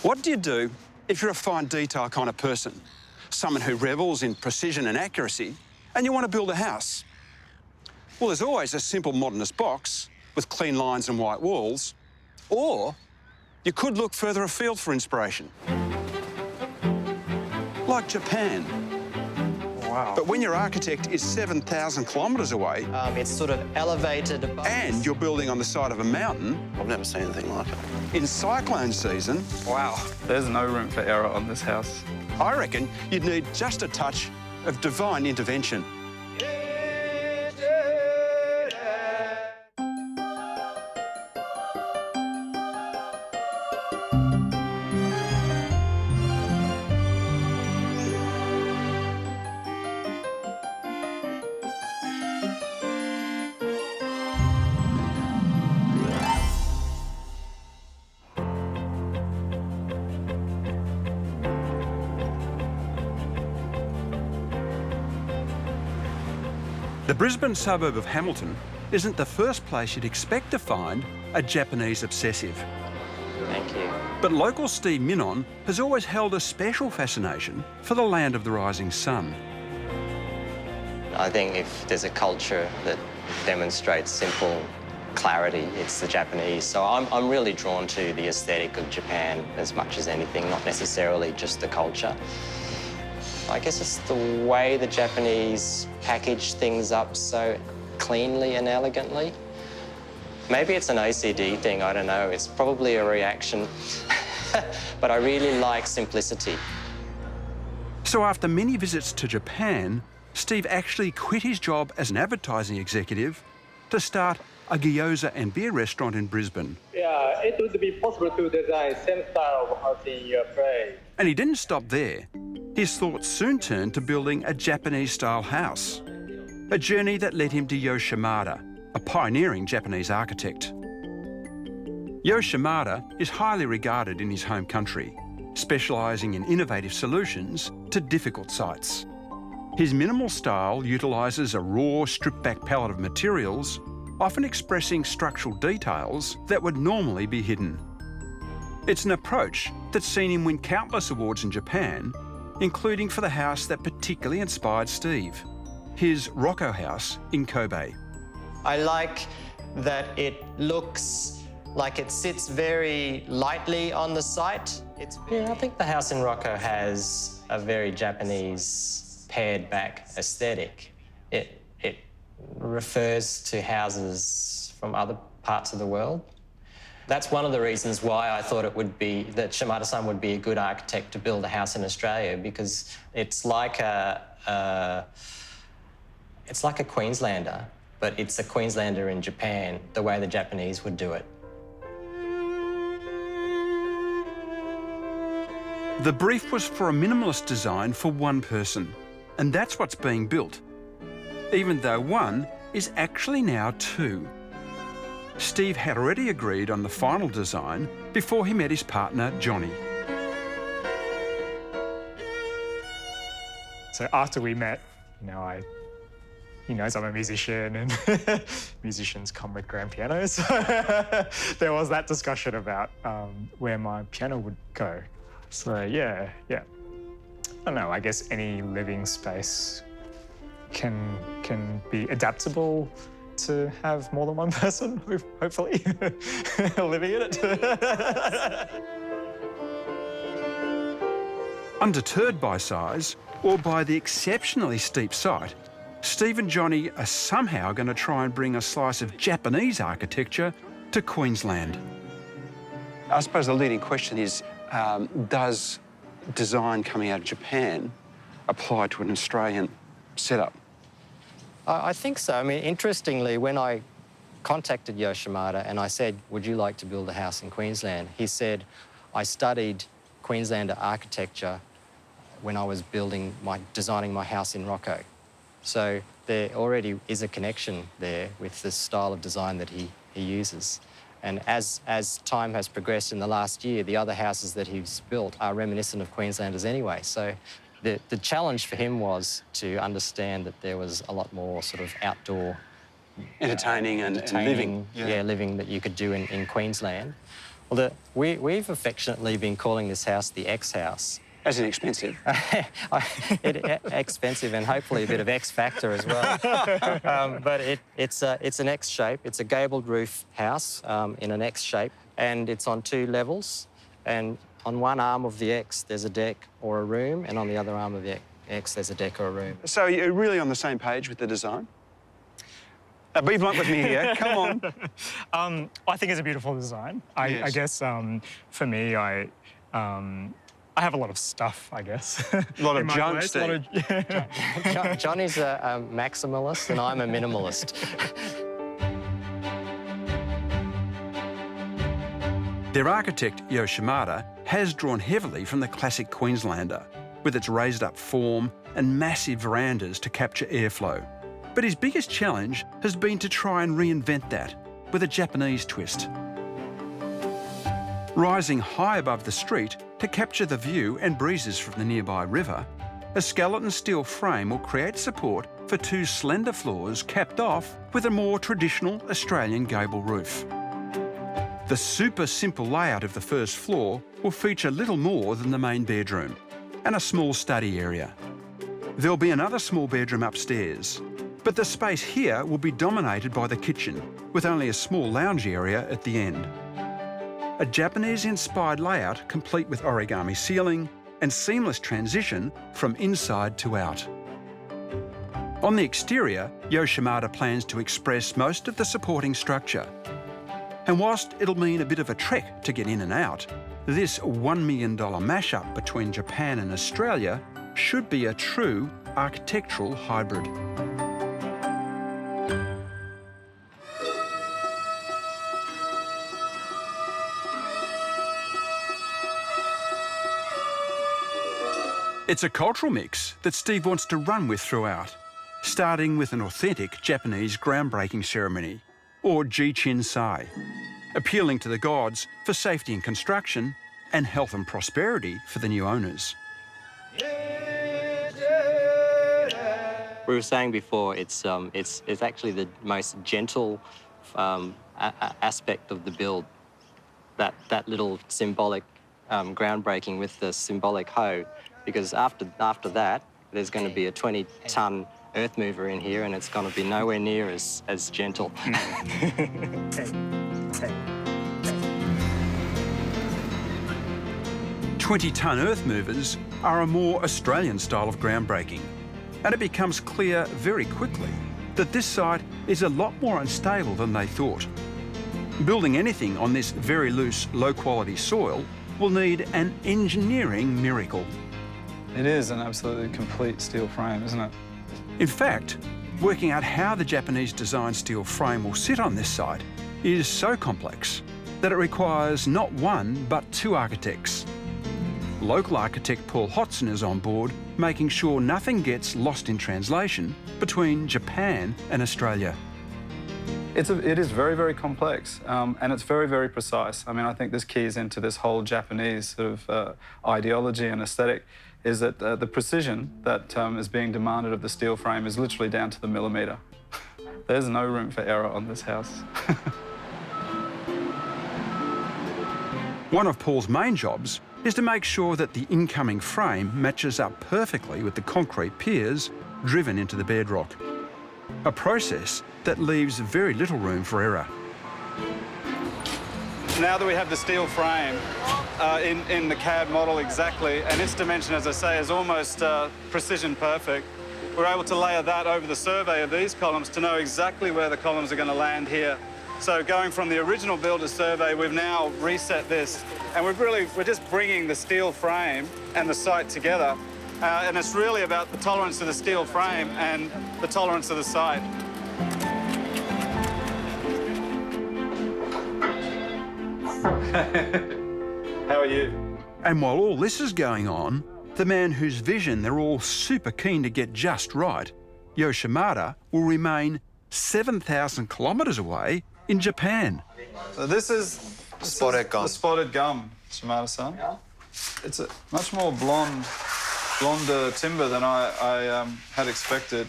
What do you do if you're a fine detail kind of person? Someone who revels in precision and accuracy, and you want to build a house? Well, there's always a simple modernist box with clean lines and white walls, or you could look further afield for inspiration. Like Japan. Wow. But when your architect is 7,000 kilometres away... it's sort of elevated above... and you're building on the side of a mountain... I've never seen anything like it. In cyclone season... Wow. There's no room for error on this house. I reckon you'd need just a touch of divine intervention. The Brisbane suburb of Hamilton isn't the first place you'd expect to find a Japanese obsessive. Thank you. But local Steve Minon has always held a special fascination for the land of the rising sun. I think if there's a culture that demonstrates simple clarity, it's the Japanese. So I'm really drawn to the aesthetic of Japan as much as anything, not necessarily just the culture. I guess it's the way the Japanese package things up so cleanly and elegantly. Maybe it's an OCD thing, I don't know. It's probably a reaction. But I really like simplicity. So after many visits to Japan, Steve actually quit his job as an advertising executive to start a gyoza and beer restaurant in Brisbane. Yeah, it would be possible to design same style of house in your place. And he didn't stop there. His thoughts soon turned to building a Japanese-style house, a journey that led him to Yoshimada, a pioneering Japanese architect. Yoshimada is highly regarded in his home country, specialising in innovative solutions to difficult sites. His minimal style utilises a raw, stripped-back palette of materials, often expressing structural details that would normally be hidden. It's an approach that's seen him win countless awards in Japan, including for the house that particularly inspired Steve, his Rocco house in Kobe. I like that it looks like it sits very lightly on the site. I think the house in Rocco has a very Japanese pared-back aesthetic. It refers to houses from other parts of the world. That's one of the reasons why I thought that Shimada-san would be a good architect to build a house in Australia, because it's like a Queenslander, but it's a Queenslander in Japan, the way the Japanese would do it. The brief was for a minimalist design for one person, and that's what's being built, even though one is actually now two. Steve had already agreed on the final design before he met his partner, Johnny. So after we met, he knows I'm a musician and musicians come with grand pianos. There was that discussion about where my piano would go. So yeah. I don't know, I guess any living space can be adaptable to have more than one person, hopefully, living in it. Undeterred by size or by the exceptionally steep site, Steve and Johnny are somehow going to try and bring a slice of Japanese architecture to Queensland. I suppose the leading question is, does design coming out of Japan apply to an Australian setup? I think so. I mean, interestingly, when I contacted Yoshimada and I said, would you like to build a house in Queensland? He said, I studied Queenslander architecture when I was designing my house in Rocco. So there already is a connection there with the style of design that he uses. And as time has progressed in the last year, the other houses that he's built are reminiscent of Queenslanders anyway. So the challenge for him was to understand that there was a lot more sort of entertaining and living. Yeah, living that you could do in Queensland. Well, we've affectionately been calling this house the X house. As in expensive. Expensive and hopefully a bit of X factor as well. But it's an X shape. It's a gabled roof house in an X shape, and it's on 2 levels. And on one arm of the X, there's a deck or a room, and on the other arm of the X, there's a deck or a room. So you're really on the same page with the design? Be blunt with me here, come on. I think it's a beautiful design. I guess for me, I have a lot of stuff, I guess. A lot of in my junk, place, Steve. Johnny's a maximalist and I'm a minimalist. Their architect, Yoshimada, has drawn heavily from the classic Queenslander, with its raised-up form and massive verandas to capture airflow. But his biggest challenge has been to try and reinvent that with a Japanese twist. Rising high above the street to capture the view and breezes from the nearby river, a skeleton steel frame will create support for 2 slender floors capped off with a more traditional Australian gable roof. The super simple layout of the first floor will feature little more than the main bedroom and a small study area. There'll be another small bedroom upstairs, but the space here will be dominated by the kitchen, with only a small lounge area at the end. A Japanese-inspired layout complete with origami ceiling and seamless transition from inside to out. On the exterior, Yoshimada plans to express most of the supporting structure. And whilst it'll mean a bit of a trek to get in and out, this $1 million mashup between Japan and Australia should be a true architectural hybrid. It's a cultural mix that Steve wants to run with throughout, starting with an authentic Japanese groundbreaking ceremony, or Ji-Chin-Sai, appealing to the gods for safety in construction and health and prosperity for the new owners. We were saying before, it's actually the most gentle aspect of the build. That little symbolic groundbreaking with the symbolic hoe, because after that, there's going to be a 20-ton earth mover in here, and it's going to be nowhere near as gentle. 20-ton earth movers are a more Australian style of groundbreaking, and it becomes clear very quickly that this site is a lot more unstable than they thought. Building anything on this very loose, low-quality soil will need an engineering miracle. It is an absolutely complete steel frame, isn't it? In fact, working out how the Japanese designed steel frame will sit on this site is so complex that it requires not 1 but 2 architects. Local architect Paul Hodson is on board, making sure nothing gets lost in translation between Japan and Australia. It is very, very complex, and it's very, very precise. I mean, I think this keys into this whole Japanese sort of ideology and aesthetic, is that the precision that is being demanded of the steel frame is literally down to the millimetre. There's no room for error on this house. One of Paul's main jobs is to make sure that the incoming frame matches up perfectly with the concrete piers driven into the bedrock, a process that leaves very little room for error. Now that we have the steel frame in the CAD model exactly, and its dimension, as I say, is almost precision perfect, we're able to layer that over the survey of these columns to know exactly where the columns are going to land here. So going from the original builder survey, we've now reset this, and we're just bringing the steel frame and the site together, and it's really about the tolerance of the steel frame and the tolerance of the site. How are you? And while all this is going on, the man whose vision they're all super keen to get just right, Yoshimada, will remain 7,000 kilometres away in Japan. So this is Spotted gum. The spotted gum, Shimada-san. It's a much more blonder timber than I had expected.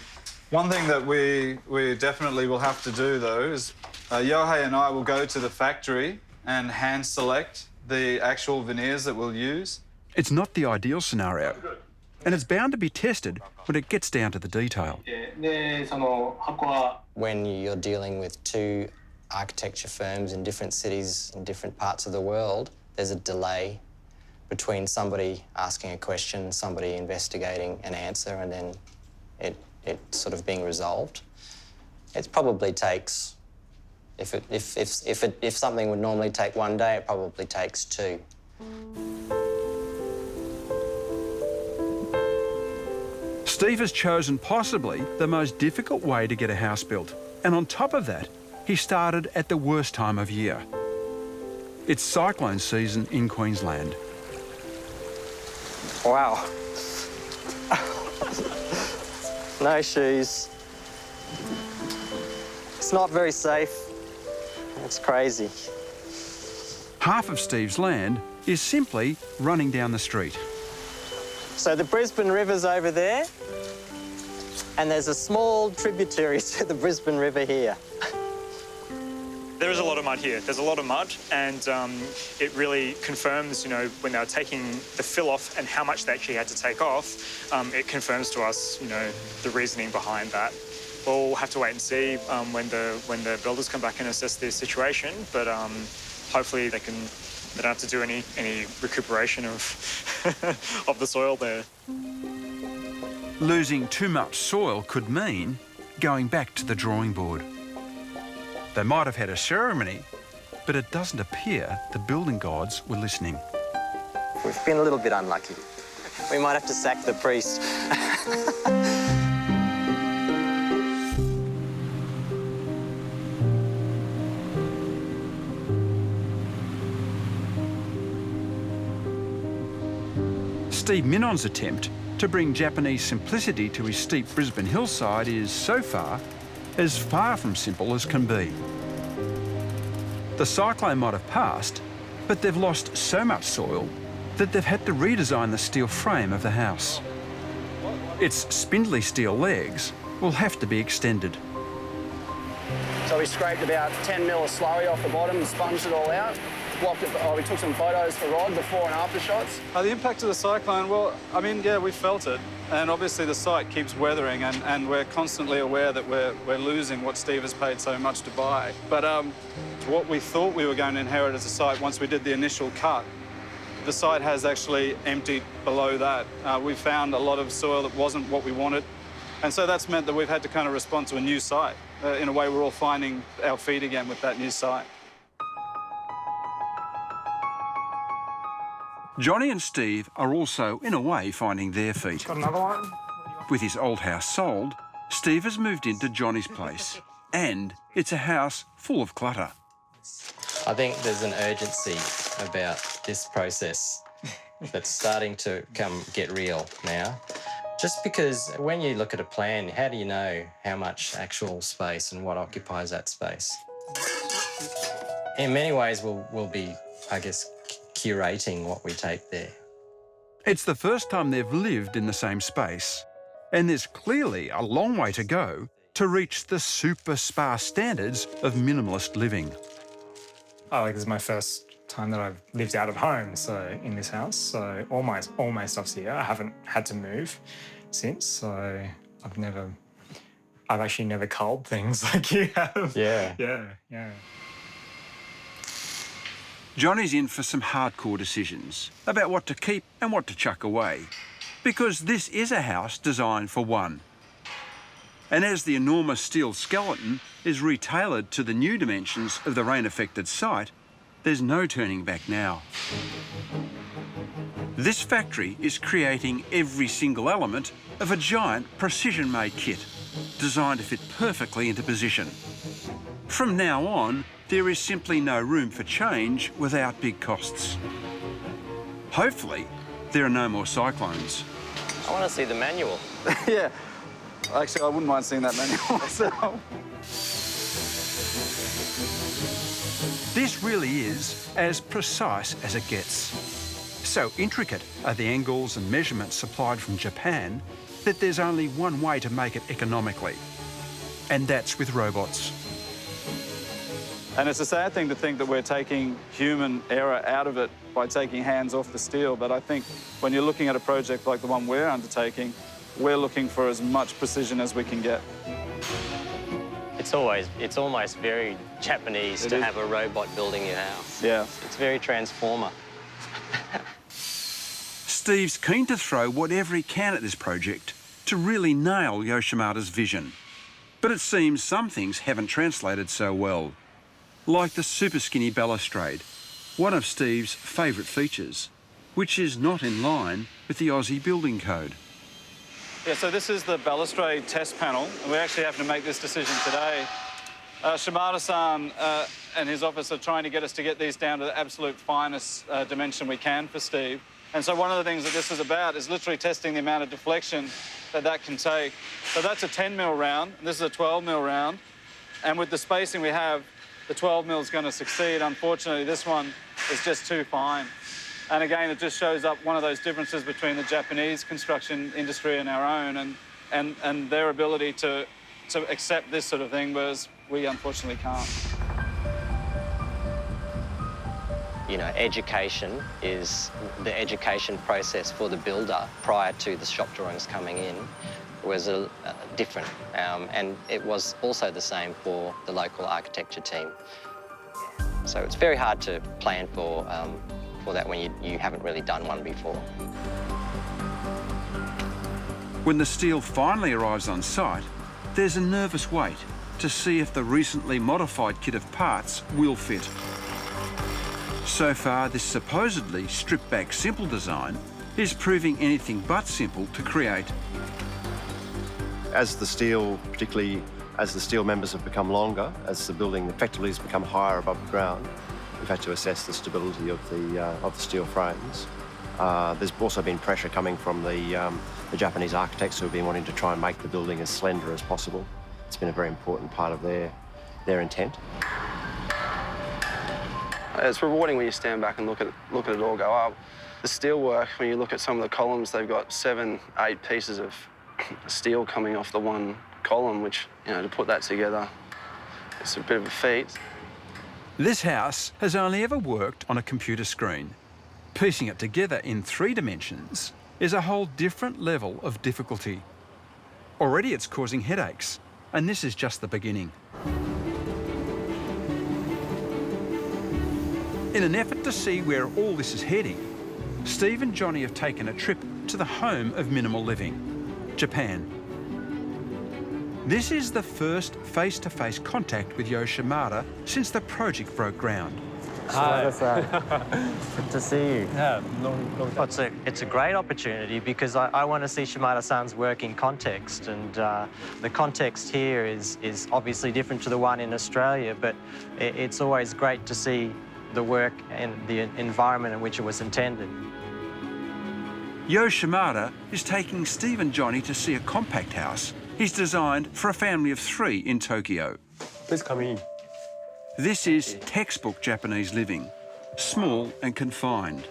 One thing that we definitely will have to do, though, is Yohei and I will go to the factory and hand select the actual veneers that we'll use. It's not the ideal scenario, and it's bound to be tested when it gets down to the detail. で、その箱は When you're dealing with two architecture firms in different cities in different parts of the world, there's a delay between somebody asking a question, somebody investigating an answer, and then it sort of being resolved. It probably takes, if something would normally take 1 day, it probably takes 2. Steve has chosen possibly the most difficult way to get a house built. And on top of that, he started at the worst time of year. It's cyclone season in Queensland. Wow. No shoes. It's not very safe. It's crazy. Half of Steve's land is simply running down the street. So the Brisbane River's over there, and there's a small tributary to the Brisbane River here. There is a lot of mud here. There's a lot of mud, and it really confirms, you know, when they were taking the fill off and how much they actually had to take off, it confirms to us, you know, the reasoning behind that. We'll have to wait and see when the builders come back and assess their situation, but hopefully they don't have to do any recuperation of of the soil there. Losing too much soil could mean going back to the drawing board. They might have had a ceremony, but it doesn't appear the building gods were listening. We've been a little bit unlucky. We might have to sack the priest. Steve Minon's attempt to bring Japanese simplicity to his steep Brisbane hillside is, so far, as far from simple as can be. The cyclone might have passed, but they've lost so much soil that they've had to redesign the steel frame of the house. Its spindly steel legs will have to be extended. So we scraped about 10 mil of slurry off the bottom and sponged it all out. Blocked it. We took some photos for Rod, before and after shots. The impact of the cyclone, well, I mean, yeah, we felt it. And obviously the site keeps weathering, and we're constantly aware that we're losing what Steve has paid so much to buy. But what we thought we were going to inherit as a site, once we did the initial cut, the site has actually emptied below that. We found a lot of soil that wasn't what we wanted. And so that's meant that we've had to kind of respond to a new site. In a way, we're all finding our feet again with that new site. Johnny and Steve are also, in a way, finding their feet. Got another one? With his old house sold, Steve has moved into Johnny's place. And it's a house full of clutter. I think there's an urgency about this process that's starting to get real now. Just because when you look at a plan, how do you know how much actual space and what occupies that space? In many ways, we'll be, I guess, curating what we take there. It's the first time they've lived in the same space, and there's clearly a long way to go to reach the super sparse standards of minimalist living. This is my first time that I've lived out of home, so in this house. So all my stuff's here. I haven't had to move since, so I've actually never culled things like you have. Yeah. Yeah. Johnny's in for some hardcore decisions about what to keep and what to chuck away, because this is a house designed for one. And as the enormous steel skeleton is retailored to the new dimensions of the rain-affected site, there's no turning back now. This factory is creating every single element of a giant precision-made kit, designed to fit perfectly into position. From now on, there is simply no room for change without big costs. Hopefully, there are no more cyclones. I want to see the manual. Yeah. Actually, I wouldn't mind seeing that manual myself. This really is as precise as it gets. So intricate are the angles and measurements supplied from Japan that there's only one way to make it economically, and that's with robots. And it's a sad thing to think that we're taking human error out of it by taking hands off the steel. But I think when you're looking at a project like the one we're undertaking, we're looking for as much precision as we can get. It's almost very Japanese to have a robot building your house. Yeah. It's very transformer. Steve's keen to throw whatever he can at this project to really nail Yoshimada's vision. But it seems some things haven't translated so well. Like the super skinny balustrade, one of Steve's favourite features, which is not in line with the Aussie Building Code. Yeah, so this is the balustrade test panel, and we actually have to make this decision today. Shimada-san and his office are trying to get us to get these down to the absolute finest dimension we can for Steve. And so one of the things that this is about is literally testing the amount of deflection that can take. So that's a 10 mil round, and this is a 12 mil round. And with the spacing we have, the 12 mil is going to succeed. Unfortunately, this one is just too fine. And again, it just shows up one of those differences between the Japanese construction industry and our own, and their ability to accept this sort of thing, whereas we unfortunately can't. You know, education is the education process for the builder prior to the shop drawings coming in was different, and it was also the same for the local architecture team. So it's very hard to plan for that when you haven't really done one before. When the steel finally arrives on site, there's a nervous wait to see if the recently modified kit of parts will fit. So far, this supposedly stripped-back simple design is proving anything but simple to create. As the steel, particularly as the steel members have become longer, as the building effectively has become higher above the ground, we've had to assess the stability of the steel frames. There's also been pressure coming from the Japanese architects who have been wanting to try and make the building as slender as possible. It's been a very important part of their intent. It's rewarding when you stand back and look at it all go up. The steelwork, when you look at some of the columns, they've got 7, 8 pieces of steel coming off the one column, which, you know, to put that together, it's a bit of a feat. This house has only ever worked on a computer screen. Piecing it together in 3 dimensions is a whole different level of difficulty. Already it's causing headaches, and this is just the beginning. In an effort to see where all this is heading, Steve and Johnny have taken a trip to the home of minimal living, Japan. This is the first face-to-face contact with Yoshimada since the project broke ground. Hi. Good to see you. Yeah, long time. It's a great opportunity because I want to see Shimada-san's work in context, and the context here is obviously different to the one in Australia, but it's always great to see the work and the environment in which it was intended. Yoshimada is taking Steve and Johnny to see a compact house he's designed for a family of 3 in Tokyo. Please come in. This is textbook Japanese living, small and confined.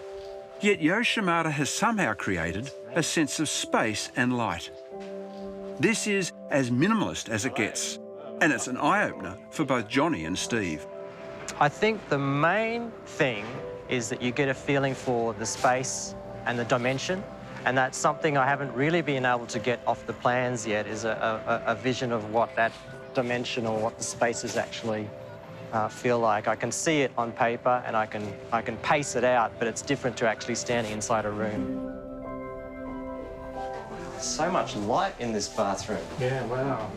Yet Yoshimada has somehow created a sense of space and light. This is as minimalist as it gets, and it's an eye-opener for both Johnny and Steve. I think the main thing is that you get a feeling for the space and the dimension, and that's something I haven't really been able to get off the plans yet, is a vision of what that dimension or what the spaces actually feel like. I can see it on paper and I can pace it out, but it's different to actually standing inside a room. So much light in this bathroom. Yeah, wow.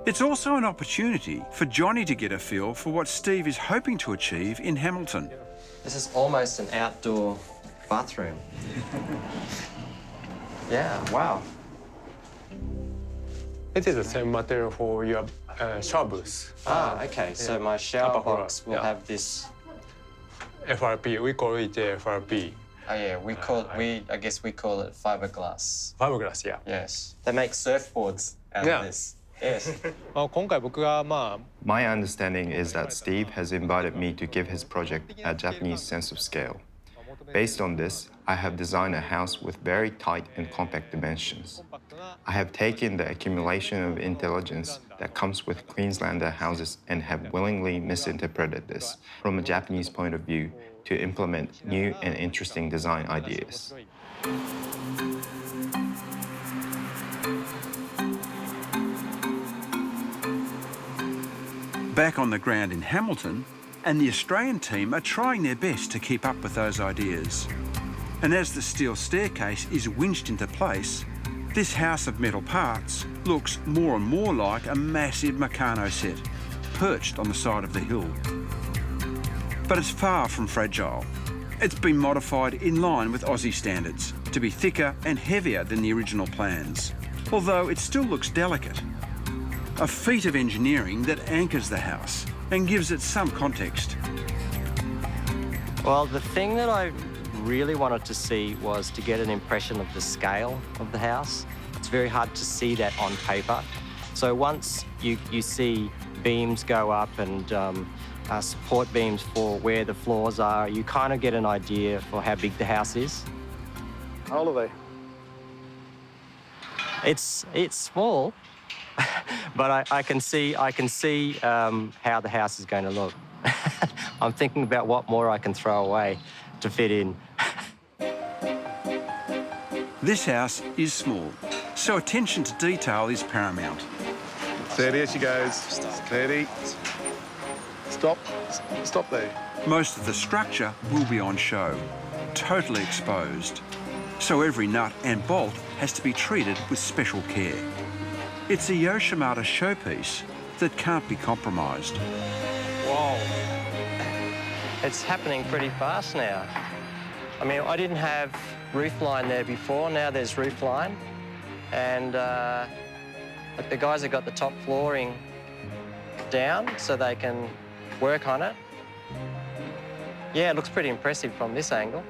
It's also an opportunity for Johnny to get a feel for what Steve is hoping to achieve in Hamilton. This is almost an outdoor bathroom. Yeah, wow. It is the same material for your shower booth. Ah, okay. So my shower Upper floor, box will yeah. have this. FRP, we call it FRP. Oh yeah, I guess we call it fiberglass. Fiberglass, yeah. Yes. They make surfboards out Yeah. of this. Yes. 今回僕がMy understanding is that Steve has invited me to give his project a Japanese sense of scale. Based on this, I have designed a house with very tight and compact dimensions. I have taken the accumulation of intelligence that comes with Queenslander houses and have willingly misinterpreted this from a Japanese point of view to implement new and interesting design ideas. Back on the ground in Hamilton, and the Australian team are trying their best to keep up with those ideas. And as the steel staircase is winched into place, this house of metal parts looks more and more like a massive Meccano set, perched on the side of the hill. But it's far from fragile. It's been modified in line with Aussie standards to be thicker and heavier than the original plans, although it still looks delicate. A feat of engineering that anchors the house and gives it some context. Well, the thing that I really wanted to see was to get an impression of the scale of the house. It's very hard to see that on paper. So once you see beams go up and support beams for where the floors are, you kind of get an idea for how big the house is. How old are they? It's small, but I can see how the house is going to look. I'm thinking about what more I can throw away to fit in. This house is small, so attention to detail is paramount. Steady as she goes. Steady. Stop. Stop there. Most of the structure will be on show, totally exposed. So every nut and bolt has to be treated with special care. It's a Yoshimata showpiece that can't be compromised. Whoa. It's happening pretty fast now. I mean, I didn't have roof line there before. Now there's roof line. And the guys have got the top flooring down so they can work on it. Yeah, it looks pretty impressive from this angle.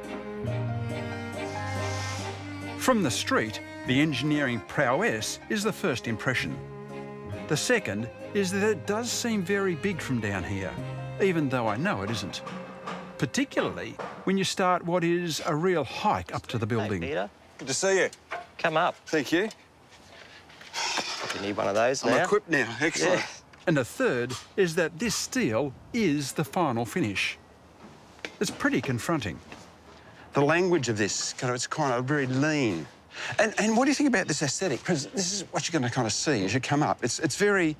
From the street, the engineering prowess is the first impression. The second is that it does seem very big from down here, even though I know it isn't. Particularly when you start what is a real hike up to the building. Hey, Peter. Good to see you. Come up. Thank you. You need one of those now. I'm equipped now. Excellent. Yeah. And the third is that this steel is the final finish. It's pretty confronting. The language of this, it's kind of very lean. And what do you think about this aesthetic? Because this is what you're going to kind of see as you come up. It's very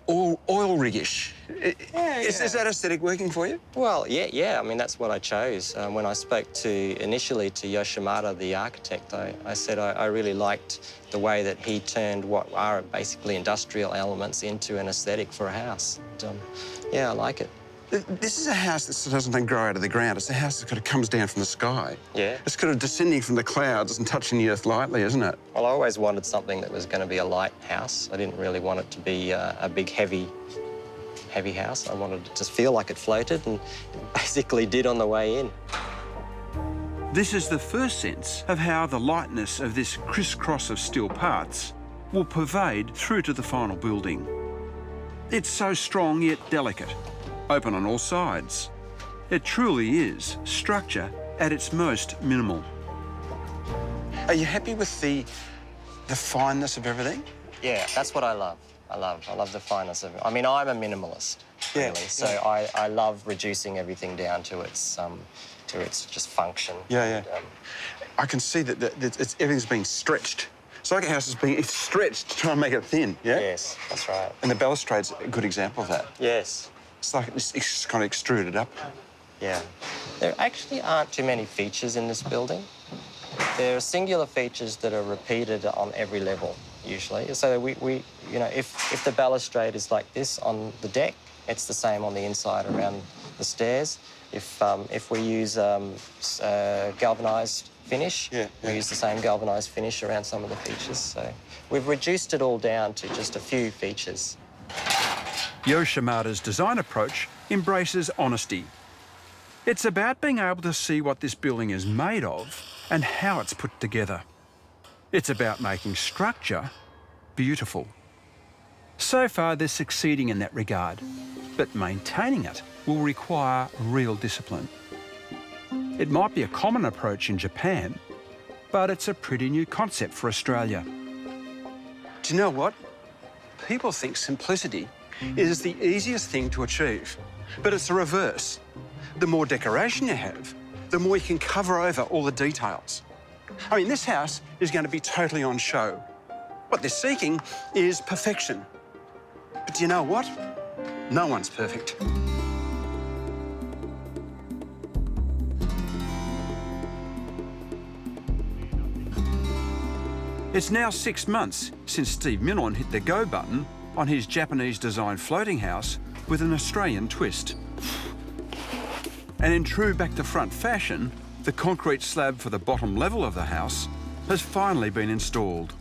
oil rig-ish. Is that aesthetic working for you? Well, yeah. I mean, that's what I chose. When I spoke initially to Yoshimata, the architect, I said I really liked the way that he turned what are basically industrial elements into an aesthetic for a house. And, yeah, I like it. This is a house that doesn't grow out of the ground. It's a house that kind of comes down from the sky. Yeah. It's kind of descending from the clouds and touching the earth lightly, isn't it? Well, I always wanted something that was going to be a light house. I didn't really want it to be a big, heavy house. I wanted it to feel like it floated, and it basically did on the way in. This is the first sense of how the lightness of this crisscross of steel parts will pervade through to the final building. It's so strong yet delicate, open on all sides. It truly is structure at its most minimal. Are you happy with the fineness of everything? Yeah, that's what I love. I love the fineness of it. I mean, I'm a minimalist, really, Yeah, so yeah. I love reducing everything down to its just function. Yeah. And, I can see that everything's being stretched. It's like a house is being stretched to try and make it thin, yeah? Yes, that's right. And the balustrade's a good example of that. Yes. It's like it's kind of extruded up. Yeah. There actually aren't too many features in this building. There are singular features that are repeated on every level, usually. So we if the balustrade is like this on the deck, it's the same on the inside around the stairs. If we use galvanised finish, we use the same galvanised finish around some of the features. So we've reduced it all down to just a few features. Yoshimata's design approach embraces honesty. It's about being able to see what this building is made of and how it's put together. It's about making structure beautiful. So far, they're succeeding in that regard, but maintaining it will require real discipline. It might be a common approach in Japan, but it's a pretty new concept for Australia. Do you know what? people think simplicity is the easiest thing to achieve, but it's the reverse. The more decoration you have, the more you can cover over all the details. I mean, this house is going to be totally on show. What they're seeking is perfection. But do you know what? No one's perfect. It's now 6 months since Steve Millen hit the go button on his Japanese-designed floating house with an Australian twist. And in true back-to-front fashion, the concrete slab for the bottom level of the house has finally been installed.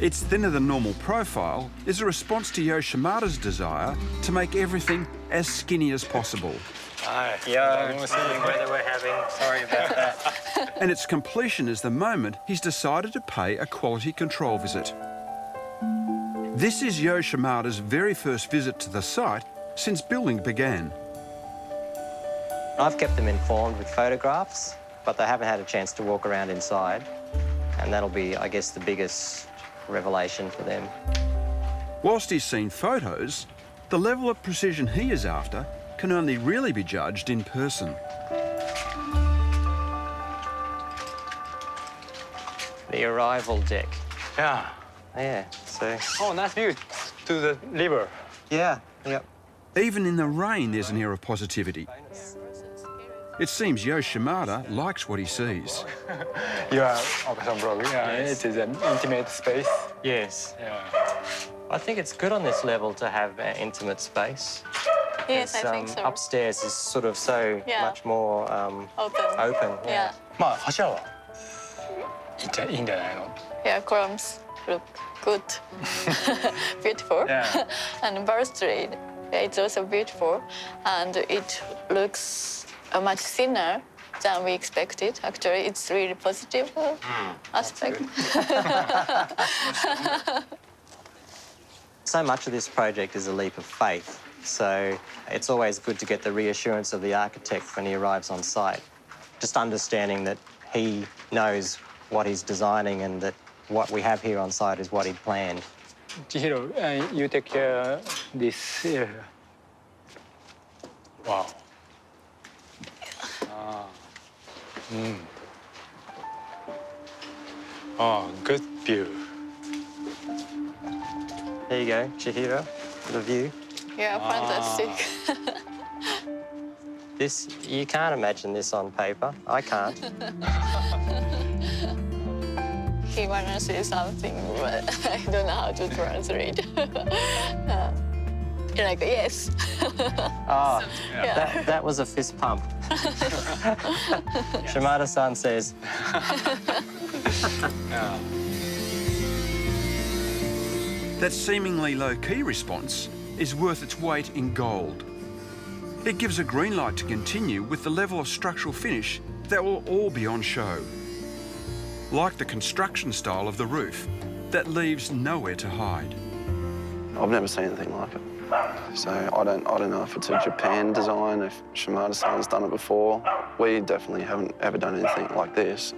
Its thinner than normal profile is a response to Yoshimada's desire to make everything as skinny as possible. Yeah, weather we're having. Sorry about that. And its completion is the moment he's decided to pay a quality control visit. This is Yoshimada's very first visit to the site since building began. I've kept them informed with photographs, but they haven't had a chance to walk around inside. And that'll be, I guess, the biggest revelation for them. Whilst he's seen photos, the level of precision he is after can only really be judged in person. The arrival deck. Yeah. Yeah, so... Oh, nice view to the river. Yeah, yep. Even in the rain, there's an air of positivity. It seems Yoshimada likes what he sees. Yeah, Okasan blog. Yeah, it is an intimate space. Yes. Yeah. I think it's good on this level to have an intimate space. Yes, I think so. Upstairs is sort of so much more Open. Yeah. まあ柱はいいんじゃないの? Yeah, columns look good. Beautiful. Yeah. And balustrade, it's also beautiful. And it looks much thinner than we expected. Actually, it's really positive aspect. So much of this project is a leap of faith. So it's always good to get the reassurance of the architect when he arrives on site. Just understanding that he knows what he's designing and that what we have here on site is what he planned. Chihiro, you take care of this area. Wow. Oh, good view. There you go, Chihiro, the view. Yeah, fantastic. This, you can't imagine this on paper. I can't. He wanted to say something, but I don't know how to translate. You're like, yes. Oh, that was a fist pump. Shimada-san says. That seemingly low-key response is worth its weight in gold. It gives a green light to continue with the level of structural finish that will all be on show. Like the construction style of the roof that leaves nowhere to hide. I've never seen anything like it. So I don't know if it's a Japan design, if Shimada-san's done it before. We definitely haven't ever done anything like this.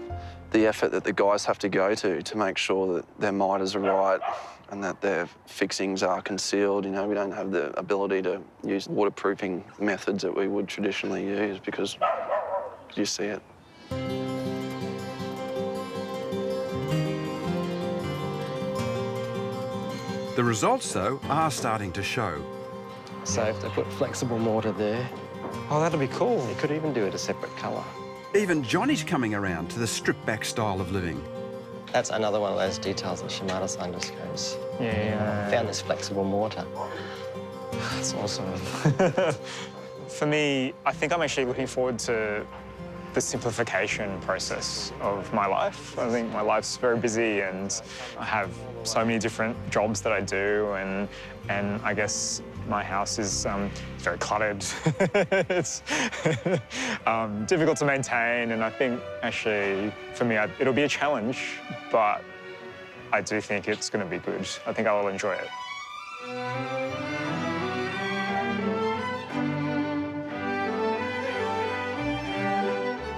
The effort that the guys have to go to make sure that their miters are right and that their fixings are concealed. You know, we don't have the ability to use waterproofing methods that we would traditionally use because you see it. The results, though, are starting to show. So if they put flexible mortar there, Oh, that'd be cool. you could even do it a separate colour. Even Johnny's coming around to the stripped-back style of living. That's another one of those details that Shimada-san just goes, Yeah. found this flexible mortar. That's awesome. For me, I think I'm actually looking forward to the simplification process of my life. I think my life's very busy and I have so many different jobs that I do and I guess my house is very cluttered. It's difficult to maintain and I think actually for me it'll be a challenge, but I do think it's going to be good. I think I will enjoy it.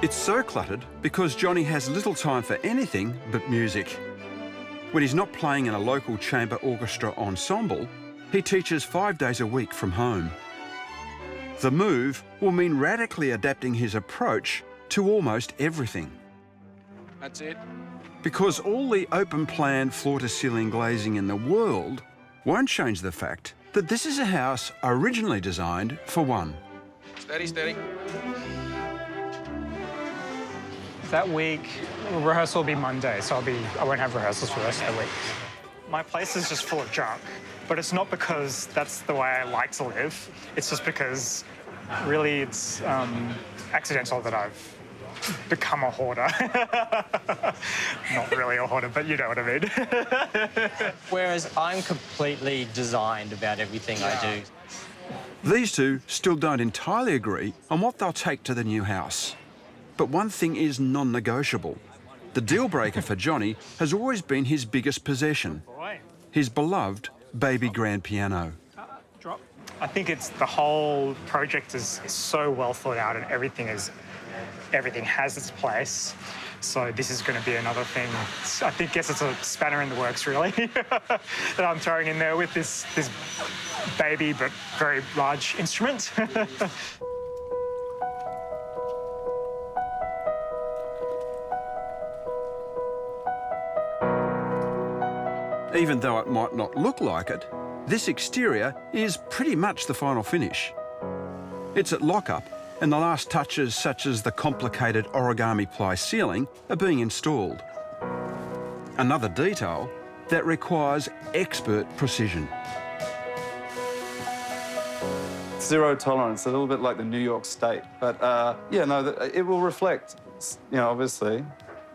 It's so cluttered because Johnny has little time for anything but music. When he's not playing in a local chamber orchestra ensemble, he teaches 5 days a week from home. The move will mean radically adapting his approach to almost everything. That's it. Because all the open-plan floor-to-ceiling glazing in the world won't change the fact that this is a house originally designed for one. Steady, steady. That week, rehearsal will be Monday, so I won't have rehearsals for the rest of the week. My place is just full of junk, but it's not because that's the way I like to live. It's just because really it's accidental that I've become a hoarder. Not really a hoarder, but you know what I mean. Whereas I'm completely designed about everything I do. These two still don't entirely agree on what they'll take to the new house. But one thing is non-negotiable. The deal breaker for Johnny has always been his biggest possession, his beloved baby grand piano. I think it's the whole project is so well thought out and everything has its place. So this is going to be another thing. I guess it's a spanner in the works, really, that I'm throwing in there with this baby but very large instrument. Even though it might not look like it, this exterior is pretty much the final finish. It's at lockup, and the last touches, such as the complicated origami ply ceiling, are being installed. Another detail that requires expert precision. Zero tolerance, a little bit like the New York State. But yeah, no, it will reflect, you know, obviously.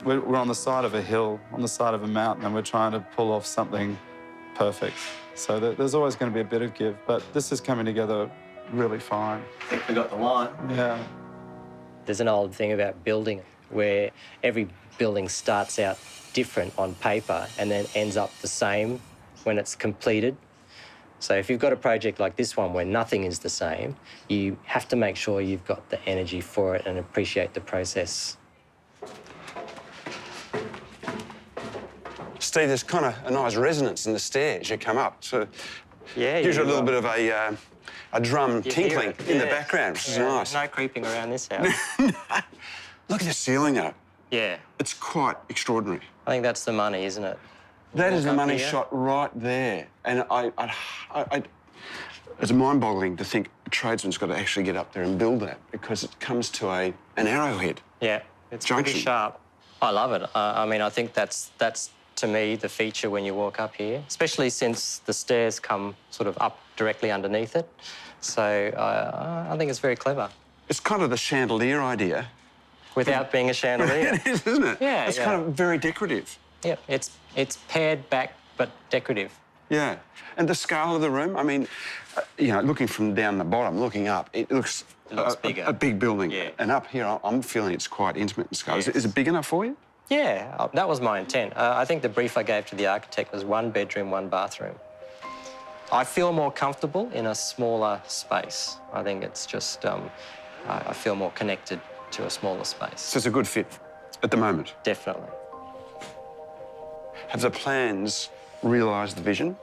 We're on the side of a hill, on the side of a mountain, and we're trying to pull off something perfect. So there's always going to be a bit of give, but this is coming together really fine. I think we got the line. Yeah. There's an old thing about building where every building starts out different on paper and then ends up the same when it's completed. So if you've got a project like this one where nothing is the same, you have to make sure you've got the energy for it and appreciate the process. Steve, there's kind of a nice resonance in the stairs you come up. So yeah, gives you a little bit of a drum tinkling in the background, which is nice. No creeping around this house. Look at the ceiling, though. Yeah. It's quite extraordinary. I think that's the money, isn't it? That is the money here. shot right there. And it's mind-boggling to think a tradesman's got to actually get up there and build that because it comes to an arrowhead. Yeah, it's junction. pretty sharp. I love it. I mean, I think that's to me the feature when you walk up here, especially since the stairs come sort of up directly underneath it. So I think it's very clever. It's kind of the chandelier idea. Without being a chandelier. It is, isn't it? Yeah, it's kind of very decorative. Yeah, it's pared back but decorative. Yeah, and the scale of the room, I mean, you know, looking from down the bottom, looking up, it looks bigger. A big building. Yeah. And up here, I'm feeling it's quite intimate in scale. Yes. Is it big enough for you? Yeah, that was my intent. I think the brief I gave to the architect was 1 bedroom, 1 bathroom. I feel more comfortable in a smaller space. I think it's just, I feel more connected to a smaller space. So it's a good fit at the moment? Definitely. Have the plans realised the vision?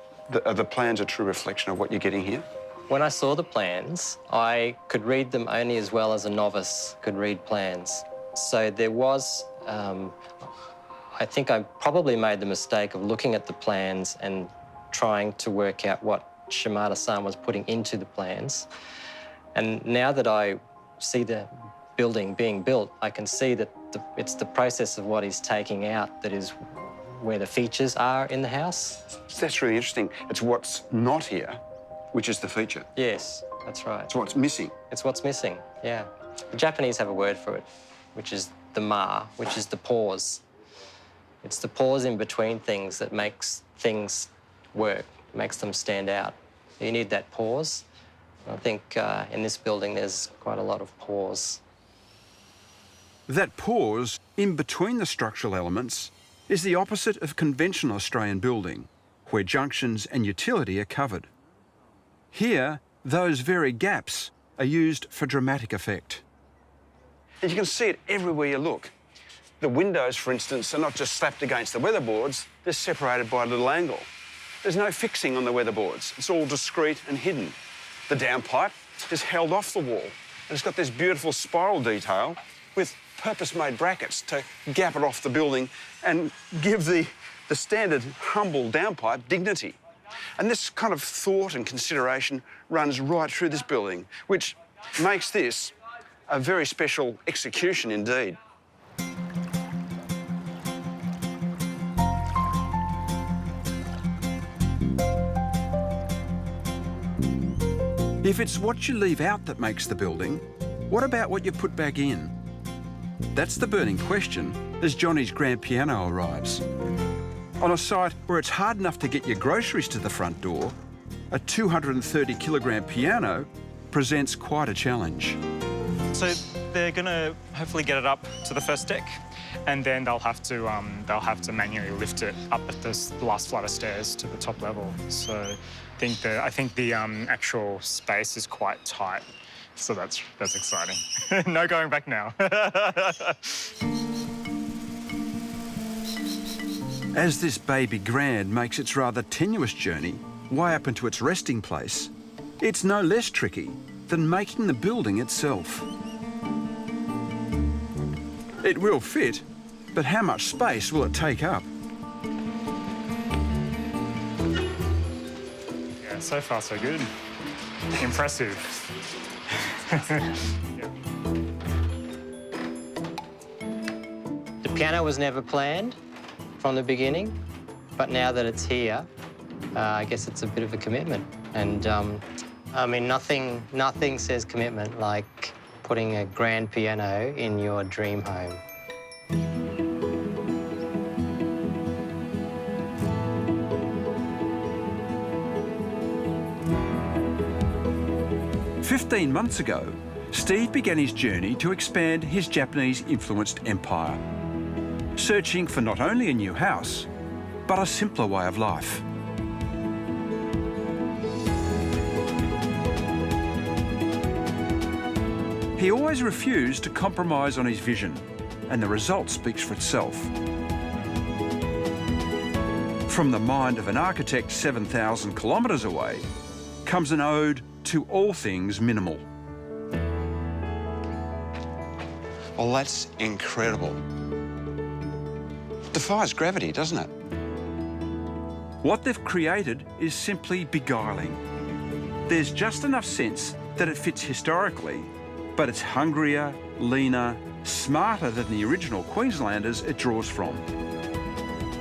Are the plans a true reflection of what you're getting here? When I saw the plans, I could read them only as well as a novice could read plans. So there was, I think I probably made the mistake of looking at the plans and trying to work out what Shimada-san was putting into the plans. And now that I see the building being built, I can see that it's the process of what he's taking out that is where the features are in the house. That's really interesting. It's what's not here, which is the feature. Yes, that's right. It's what's missing. It's what's missing, yeah. The Japanese have a word for it, which is the ma, which is the pause. It's the pause in between things that makes things work, makes them stand out. You need that pause. I think in this building there's quite a lot of pause. That pause in between the structural elements is the opposite of conventional Australian building, where junctions and utility are covered. Here, those very gaps are used for dramatic effect. And you can see it everywhere you look. The windows, for instance, are not just slapped against the weatherboards, they're separated by a little angle. There's no fixing on the weatherboards. It's all discreet and hidden. The downpipe is held off the wall, and it's got this beautiful spiral detail with purpose-made brackets to gap it off the building and give the standard humble downpipe dignity. And this kind of thought and consideration runs right through this building, which makes this a very special execution indeed. If it's what you leave out that makes the building, what about what you put back in? That's the burning question as Johnny's grand piano arrives. On a site where it's hard enough to get your groceries to the front door, a 230 kilogram piano presents quite a challenge. So they're going to hopefully get it up to the first deck, and then they'll have to manually lift it up at the last flight of stairs to the top level. So I think the actual space is quite tight. So that's exciting. No going back now. As this baby grand makes its rather tenuous journey way up into its resting place, it's no less tricky than making the building itself. It will fit, but how much space will it take up? Yeah, so far so good. Impressive. Yeah. The piano was never planned from the beginning, but now that it's here, I guess it's a bit of a commitment. And I mean, nothing says commitment like putting a grand piano in your dream home. "15 months ago, Steve began his journey to expand his Japanese-influenced empire, searching for not only a new house, but a simpler way of life. He always refused to compromise on his vision, and the result speaks for itself. From the mind of an architect 7,000 kilometres away comes an ode to all things minimal. Well, that's incredible. Defies gravity, doesn't it? What they've created is simply beguiling. There's just enough sense that it fits historically, but it's hungrier, leaner, smarter than the original Queenslanders it draws from.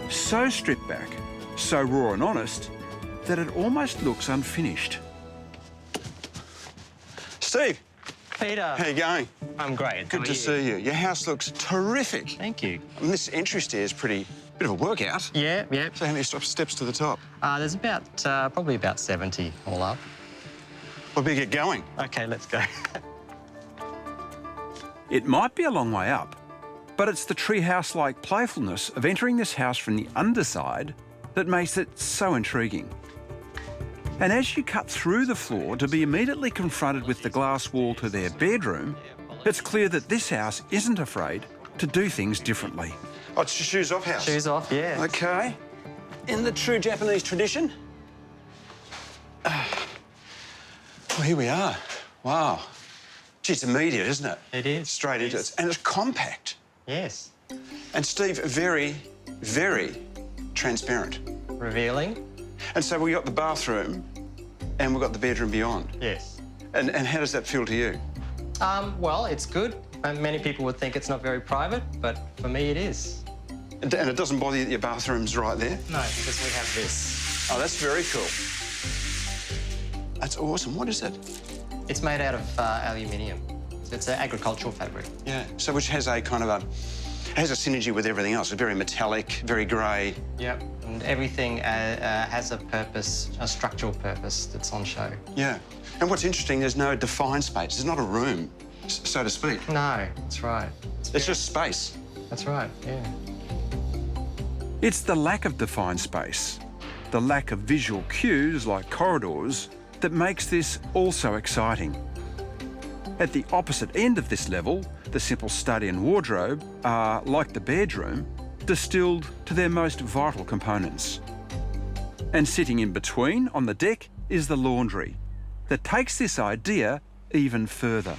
So stripped back, so raw and honest, that it almost looks unfinished. Steve, Peter. how you going? I'm great. Good to see you. Your house looks terrific. Thank you. I mean, this entry stair is bit of a workout. Yeah. So how many steps to the top? There's probably about 70 all up. Well, better get going. Okay, let's go. It might be a long way up, but it's the treehouse-like playfulness of entering this house from the underside that makes it so intriguing. And as you cut through the floor to be immediately confronted with the glass wall to their bedroom, it's clear that this house isn't afraid to do things differently. Oh, it's your shoes off house? Shoes off, yeah. OK. In the true Japanese tradition. Well, here we are. Wow. Gee, it's immediate, isn't it? It is. Straight into it. And it's compact. Yes. And Steve, very, very transparent. Revealing. And so we got the bathroom and we've got the bedroom beyond. Yes. And how does that feel to you? Well, it's good. And many people would think it's not very private, but for me it is. And it doesn't bother you that your bathroom's right there? No, because we have this. Oh, that's very cool. That's awesome. What is it? It's made out of aluminium. It's an agricultural fabric. Yeah, so which has a kind of has a synergy with everything else. It's very metallic, very grey. Yep, and everything has a purpose, a structural purpose that's on show. Yeah, and what's interesting, there's no defined space. There's not a room, so to speak. No, that's right. It's just space. That's right, yeah. It's the lack of defined space, the lack of visual cues like corridors, that makes this all so exciting. At the opposite end of this level, the simple study and wardrobe are, like the bedroom, distilled to their most vital components. And sitting in between on the deck is the laundry that takes this idea even further.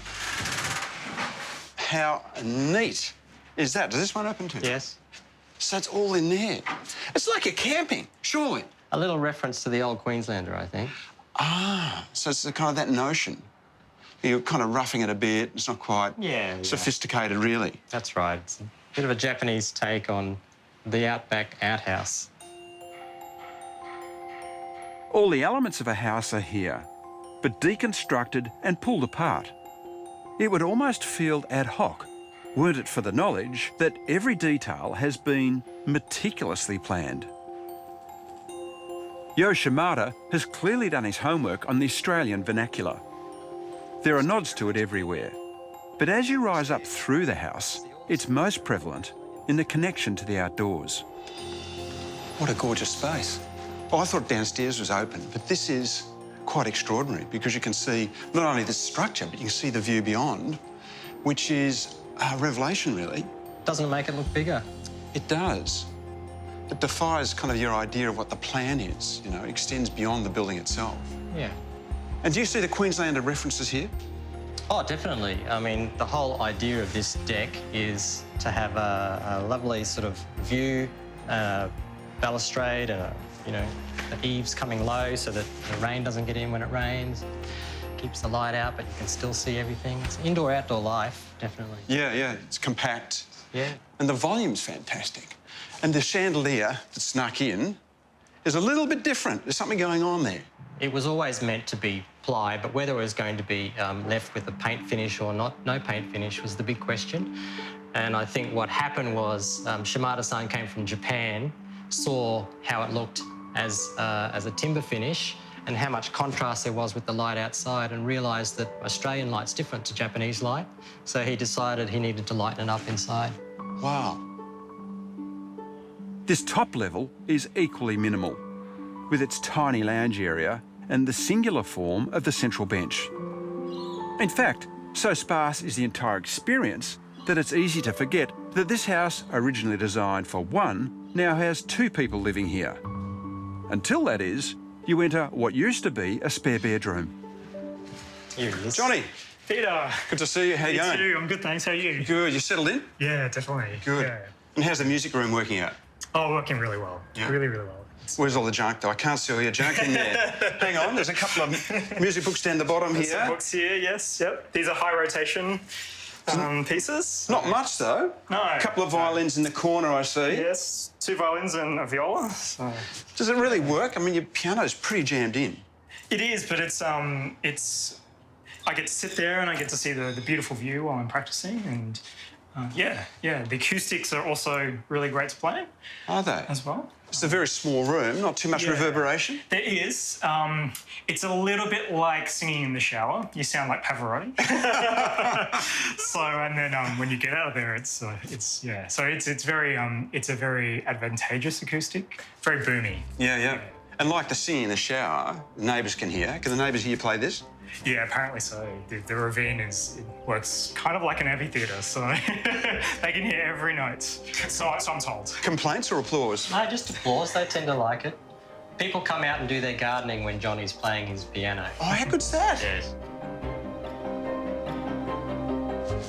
How neat is that? Does this one open too? Yes. So it's all in there. It's like a camping, surely. A little reference to the old Queenslander, I think. Ah, so it's kind of that notion. You're kind of roughing it a bit. It's not quite sophisticated, really. That's right. It's a bit of a Japanese take on the outback outhouse. All the elements of a house are here, but deconstructed and pulled apart. It would almost feel ad hoc, weren't it for the knowledge that every detail has been meticulously planned. Yo Shimada has clearly done his homework on the Australian vernacular. There are nods to it everywhere, but as you rise up through the house, it's most prevalent in the connection to the outdoors. What a gorgeous space. Oh, I thought downstairs was open, but this is quite extraordinary because you can see not only the structure, but you can see the view beyond, which is a revelation, really. Doesn't it make it look bigger? It does. It defies kind of your idea of what the plan is, you know, it extends beyond the building itself. Yeah. And do you see the Queenslander references here? Oh, definitely. I mean, the whole idea of this deck is to have a lovely sort of view, balustrade and, the eaves coming low so that the rain doesn't get in when it rains. Keeps the light out, but you can still see everything. It's indoor-outdoor life, definitely. Yeah, it's compact. Yeah. And the volume's fantastic. And the chandelier that snuck in is a little bit different. There's something going on there. It was always meant to be ply, but whether it was going to be left with a paint finish or not, no paint finish was the big question. And I think what happened was Shimada-san came from Japan, saw how it looked as a timber finish and how much contrast there was with the light outside and realised that Australian light's different to Japanese light. So he decided he needed to lighten it up inside. Wow. This top level is equally minimal, with its tiny lounge area and the singular form of the central bench. In fact, so sparse is the entire experience that it's easy to forget that this house, originally designed for one, now has two people living here. Until, that is, you enter what used to be a spare bedroom. Here he is. Johnny. Peter. Good to see you. How you going? Too. I'm good, thanks. How are you? Good. You settled in? Yeah, definitely. Good. Yeah. And how's the music room working out? Oh, working really well. Yeah. Really, really well. Where's all the junk, though? I can't see all your junk in there. Hang on, there's a couple of music books down the bottom There's here. some books here, yes, yep. These are high rotation pieces. Not much, though. No. A couple of violins in the corner, I see. Yes, 2 violins and a viola. So. Does it really work? I mean, your piano's pretty jammed in. It is, but it's I get to sit there and I get to see the beautiful view while I'm practicing, and yeah, the acoustics are also really great to play. Are they? As well. It's a very small room, not too much reverberation. There is. It's a little bit like singing in the shower. You sound like Pavarotti. So, and then when you get out of there, it's yeah. So it's a very advantageous acoustic, very boomy. Yeah. And like the singing in the shower, the neighbours can hear. Can the neighbours hear you play this? Yeah, apparently so. The ravine works kind of like an amphitheatre, so they can hear every note. So I'm told. Complaints or applause? No, just applause. They tend to like it. People come out and do their gardening when Johnny's playing his piano. Oh, how good's that? Yes.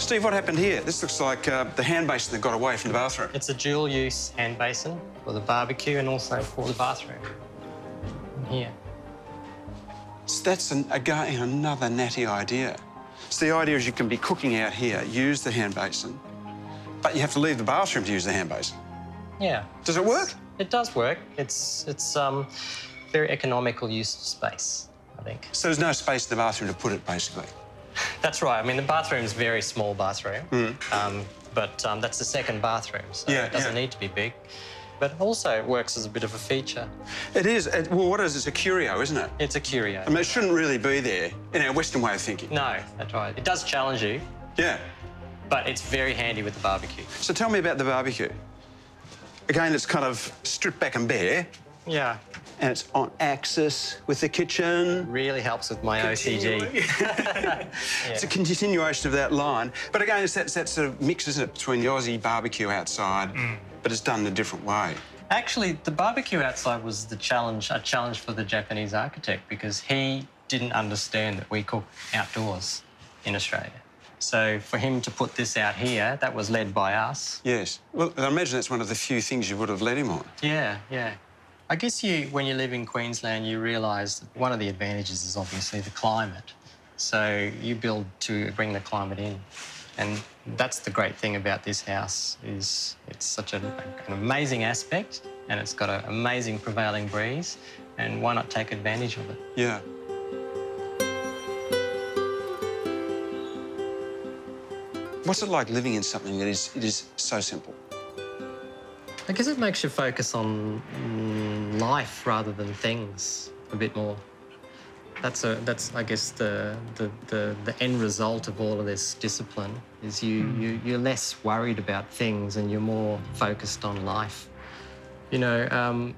Steve, what happened here? This looks like the hand basin that got away from the bathroom. It's a dual-use hand basin for the barbecue and also for the bathroom. Here. So that's, again, another natty idea. So the idea is you can be cooking out here, use the hand basin, but you have to leave the bathroom to use the hand basin. Yeah. Does it work? It does work. It's very economical use of space, I think. So there's no space in the bathroom to put it, basically? That's right. I mean, the bathroom's a very small bathroom, but that's the second bathroom, so it doesn't need to be big. But also it works as a bit of a feature. It is. Well, what is it? It's a curio, isn't it? It's a curio. I mean, it shouldn't really be there in our Western way of thinking. No, that's right. It does challenge you. Yeah. But it's very handy with the barbecue. So tell me about the barbecue. Again, it's kind of stripped back and bare. Yeah. And it's on axis with the kitchen. Really helps with my OCD. It's a continuation of that line. But again, it's that sort of mix, isn't it, between the Aussie barbecue outside, but it's done in a different way. Actually, the barbecue outside was a challenge for the Japanese architect because he didn't understand that we cook outdoors in Australia. So for him to put this out here, that was led by us. Yes. Well, I imagine that's one of the few things you would have led him on. Yeah, yeah. I guess when you live in Queensland, you realise that one of the advantages is obviously the climate. So you build to bring the climate in. And that's the great thing about this house is it's such an amazing aspect and it's got an amazing prevailing breeze, and why not take advantage of it? Yeah. What's it like living in something that is so simple? I guess it makes you focus on life rather than things a bit more. That's I guess the end result of all of this discipline is you're less worried about things and you're more focused on life. You know,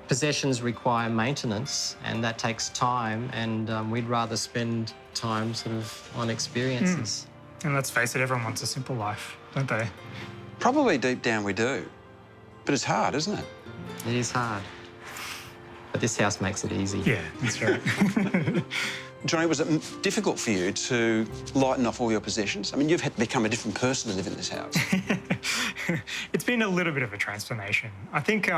possessions require maintenance and that takes time, and we'd rather spend time sort of on experiences. And let's face it, everyone wants a simple life, don't they? Probably deep down we do. But it's hard, isn't it? It is hard. But this house makes it easy. Yeah, that's right. Johnny, was it difficult for you to lighten off all your possessions? I mean, you've had to become a different person to live in this house. It's been a little bit of a transformation. I think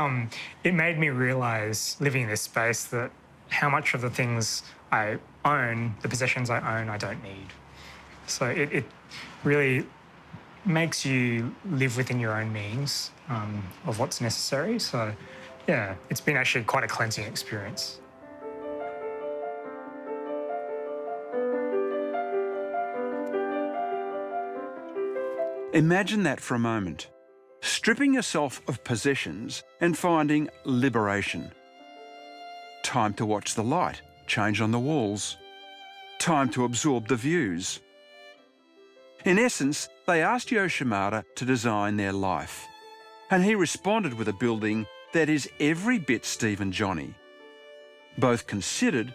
it made me realise, living in this space, that how much of the things I own, the possessions I own, I don't need. So it really makes you live within your own means of what's necessary. So, yeah, it's been actually quite a cleansing experience. Imagine that for a moment. Stripping yourself of possessions and finding liberation. Time to watch the light change on the walls. Time to absorb the views. In essence, they asked Yoshimura to design their life, and he responded with a building that is every bit Steve and Johnny, both considered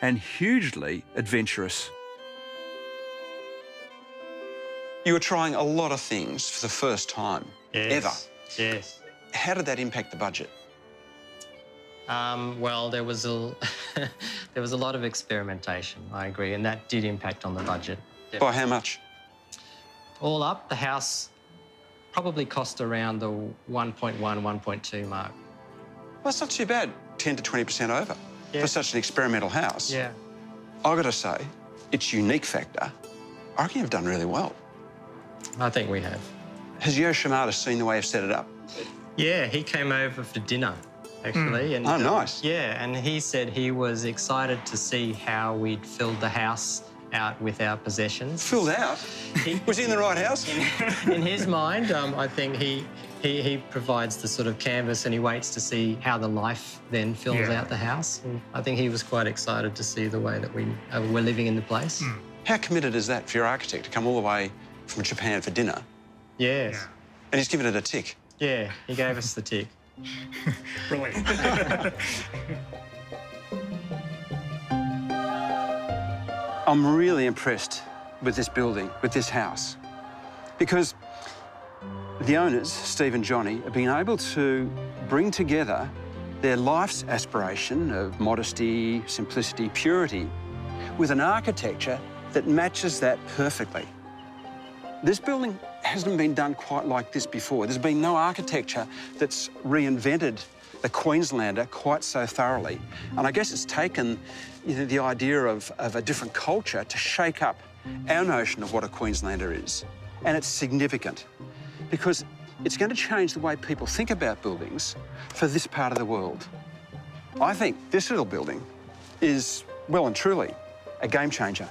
and hugely adventurous. You were trying a lot of things for the first time, ever. Yes. How did that impact the budget? Well, there was a there was a lot of experimentation, I agree, and that did impact on the budget. By how much? All up, the house probably cost around the 1.1, 1.2 mark. Well, that's not too bad, 10 to 20% over for such an experimental house. Yeah. I've got to say, its unique factor, I reckon you've done really well. I think we have. Has Yoshimura seen the way you've set it up? Yeah, he came over for dinner, actually. And, oh, nice. Yeah, and he said he was excited to see how we'd filled the house out with our possessions. Filled out? Was he in the right house? In his mind, I think he provides the sort of canvas and he waits to see how the life then fills out the house. And I think he was quite excited to see the way that we're living in the place. How committed is that for your architect to come all the way from Japan for dinner? Yes. Yeah. And he's given it a tick? Yeah, he gave us the tick. Brilliant. I'm really impressed with this building, with this house, because the owners, Steve and Johnny, have been able to bring together their life's aspiration of modesty, simplicity, purity, with an architecture that matches that perfectly. This building hasn't been done quite like this before. There's been no architecture that's reinvented the Queenslander quite so thoroughly. And I guess it's taken, the idea of a different culture to shake up our notion of what a Queenslander is. And it's significant because it's going to change the way people think about buildings for this part of the world. I think this little building is, well and truly, a game changer.